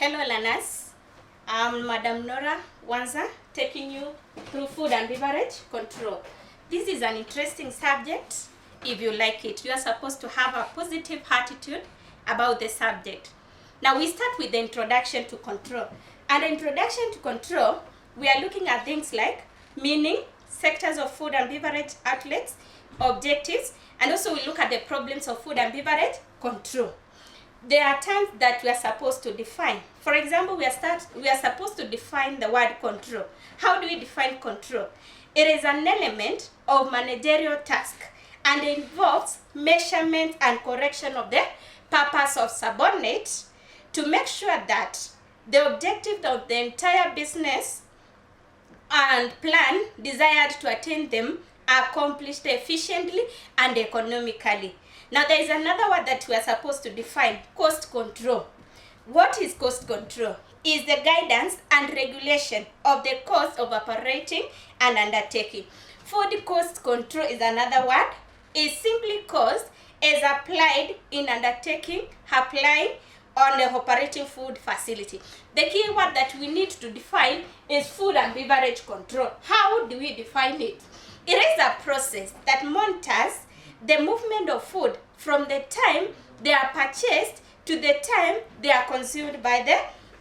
Hello learners, I'm Madam Nora Wanza taking you through food and beverage control. This is an interesting subject. If you like it, you are supposed to have a positive attitude about the subject. Now we start with the introduction to control. And the introduction to control, we are looking at things like meaning, sectors of food and beverage outlets, objectives, and also we look at the problems of food and beverage control. There are terms that we are supposed to define. For example, we are supposed to define the word control. How do we define control? It is an element of managerial task and involves measurement and correction of the purpose of subordinates to make sure that the objective of the entire business and plan desired to attain them are accomplished efficiently and economically. Now there is another word that we are supposed to define, cost control. What is cost control? Is the guidance and regulation of the cost of operating an undertaking. Food cost control is another word. Is simply cost as applied in undertaking, applying on the operating food facility. The key word that we need to define is food and beverage control. How do we define it? It is a process that monitors the movement of food from the time they are purchased to the time they are consumed by the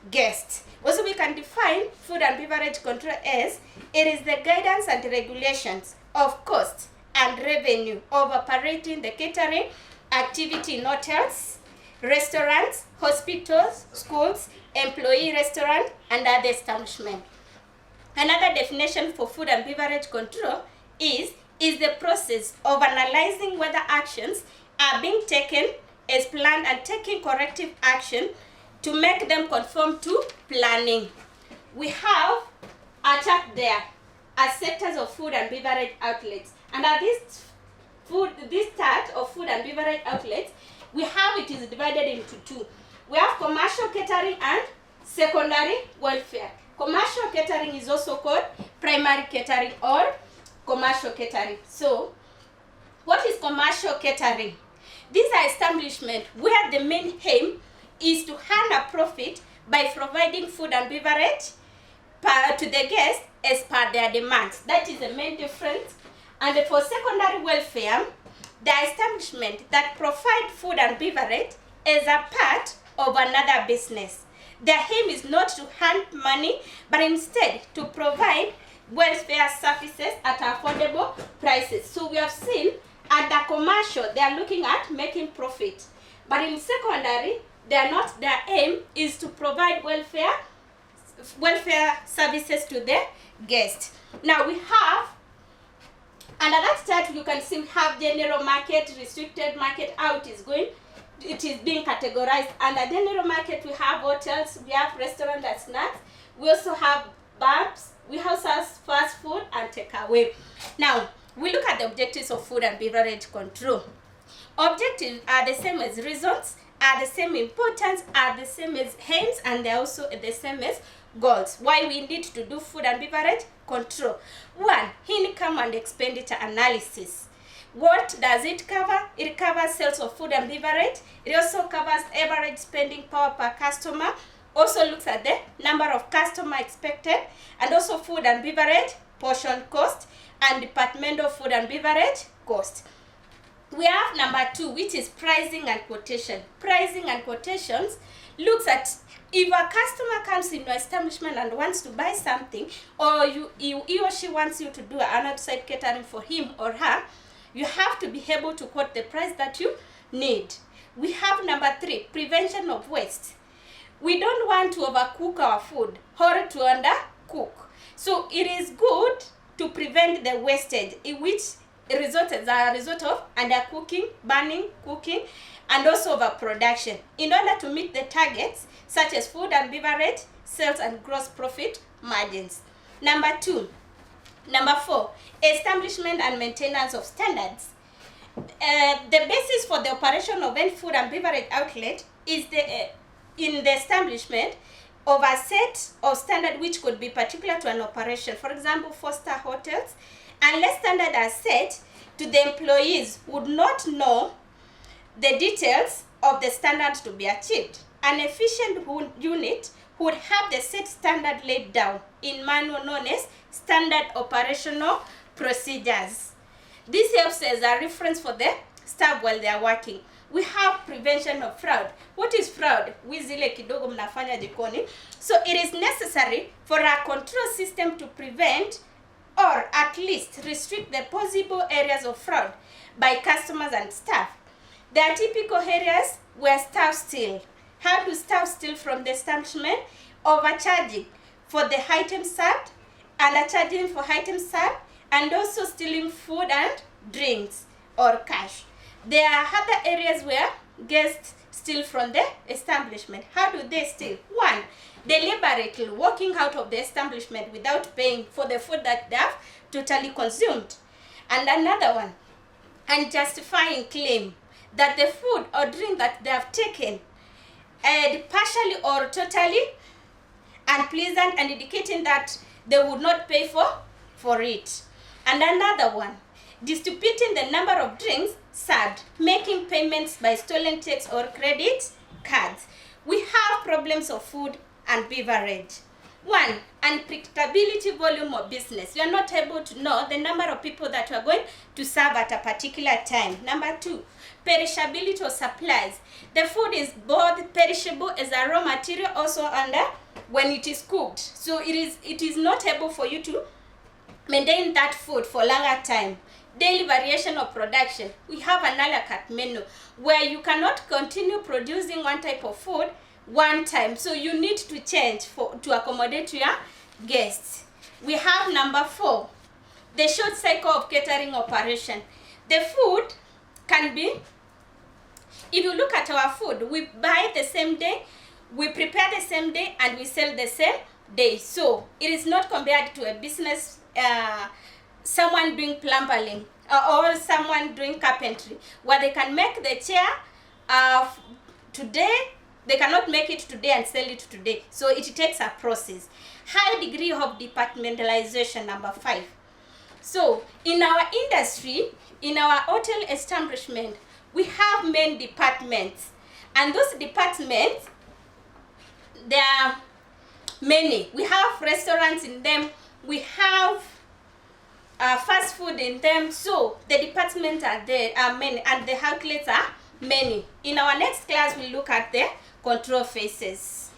guests. Also, we can define food and beverage control as it is the guidance and regulations of cost and revenue of operating the catering activity in hotels, restaurants, hospitals, schools, employee restaurant, and other establishments. Another definition for food and beverage control is the process of analyzing whether actions are being taken as planned and taking corrective action to make them conform to planning. We have a chart there as sectors of food and beverage outlets. And at this chart of food and beverage outlets, we have it is divided into two. We have commercial catering and secondary welfare. Commercial catering is also called primary catering or commercial catering. So, what is commercial catering? These are establishments where the main aim is to earn a profit by providing food and beverage to the guests as per their demands. That is the main difference. And for secondary welfare, the establishment that provide food and beverage as a part of another business. Their aim is not to earn money, but instead to provide welfare services at affordable prices. So we have seen at the commercial, they are looking at making profit. But in secondary, they are not, their aim is to provide welfare services to the guest. Now we have, under that chart, you can see we have general market, restricted market, how it is going. It is being categorized. Under general market, we have hotels, we have restaurants and snacks. We also have bars, we also have fast food and takeaway. Now, we look at the objectives of food and beverage control. Objectives are the same as reasons, are the same importance, are the same as aims, and they're also the same as goals. Why we need to do food and beverage control? 1. Income and expenditure analysis. What does it cover? It covers sales of food and beverage. It also covers average spending power per customer. Also looks at the number of customer expected, and also food and beverage portion cost and departmental food and beverage cost. We have number 2, which is pricing and quotation. Pricing and quotations looks at if a customer comes in your establishment and wants to buy something, or he or she wants you to do an outside catering for him or her, you have to be able to quote the price that you need. We have number 3, prevention of waste. We don't want to overcook our food or to undercook. So it is good to prevent the wastage, in which results as a result of undercooking, burning, cooking, and also overproduction, in order to meet the targets such as food and beverage, sales and gross profit margins. Number 4, establishment and maintenance of standards. The basis for the operation of any food and beverage outlet is in the establishment of a set of standards which could be particular to an operation. For example, 4-star hotels, unless standards are set to the employees would not know the details of the standards to be achieved. an efficient unit would have the set standard laid down in manual known as standard operational procedures. This helps as a reference for the staff while they are working. We have prevention of fraud. What is fraud? Wizile kidogo mnafanya jikoni. So it is necessary for a control system to prevent or at least restrict the possible areas of fraud by customers and staff. There are typical areas where staff steal. How do staff steal from the establishment? Overcharging for the items served, undercharging for items served, and also stealing food and drinks or cash. There are other areas where guests steal from the establishment. How do they steal? One, deliberately walking out of the establishment without paying for the food that they have totally consumed. And another one, unjustifying claim that the food or drink that they have taken partially or totally unpleasant and indicating that they would not pay for it. And another one, distributing the number of drinks served, making payments by stolen checks or credit cards. We have problems of food and beverage. One, unpredictability volume of business. You are not able to know the number of people that you are going to serve at a particular time. Number two, perishability of supplies. The food is both perishable as a raw material, also under when it is cooked. So it is not able for you to maintain that food for longer time. Daily variation of production. We have an a la carte menu where you cannot continue producing one type of food one time. So you need to change to accommodate your guests. We have number four, the short cycle of catering operation. The food can be, if you look at our food, we buy the same day, we prepare the same day, and we sell the same day. So it is not compared to a business, someone doing plumbing or someone doing carpentry, where they can make the chair today, they cannot make it today and sell it today. So it takes a process. High degree of departmentalization, number five. So in our industry, in our hotel establishment, we have main departments, and those departments, there are many. We have restaurants in them, we have fast food in them. So the departments are many, and the outlets are many. In our next class, we'll look at the control phases.